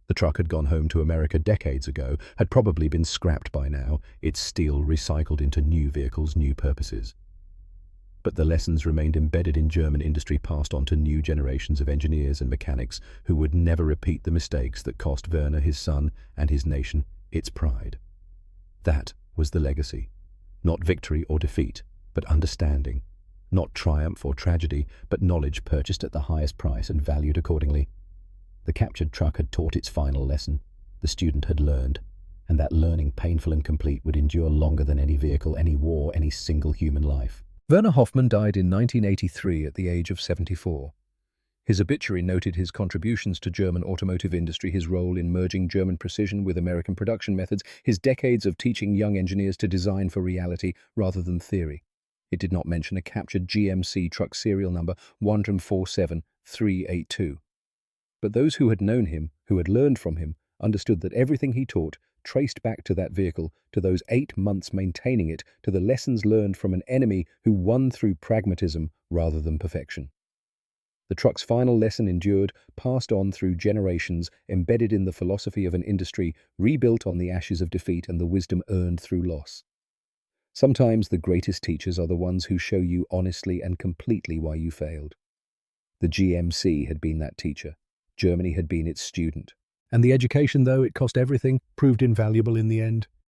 Speaker 1: The truck had gone home to America decades ago, had probably been scrapped by now, its steel recycled into new vehicles, new purposes. But the lessons remained embedded in German industry, passed on to new generations of engineers and mechanics who would never repeat the mistakes that cost Werner, his son, and his nation its pride. That was the legacy. Not victory or defeat, but understanding. Not triumph or tragedy, but knowledge purchased at the highest price and valued accordingly. The captured truck had taught its final lesson. The student had learned, and that learning, painful and complete, would endure longer than any vehicle, any war, any single human life. Werner Hoffmann died in 1983 at the age of 74. His obituary noted his contributions to German automotive industry, his role in merging German precision with American production methods, his decades of teaching young engineers to design for reality rather than theory. It did not mention a captured GMC truck serial number 147382. But those who had known him, who had learned from him, understood that everything he taught traced back to that vehicle, to those 8 months maintaining it, to the lessons learned from an enemy who won through pragmatism rather than perfection. The truck's final lesson endured, passed on through generations, embedded in the philosophy of an industry rebuilt on the ashes of defeat and the wisdom earned through loss. Sometimes the greatest teachers are the ones who show you honestly and completely why you failed. The GMC had been that teacher. Germany had been its student. And the education, though it cost everything, proved invaluable in the end.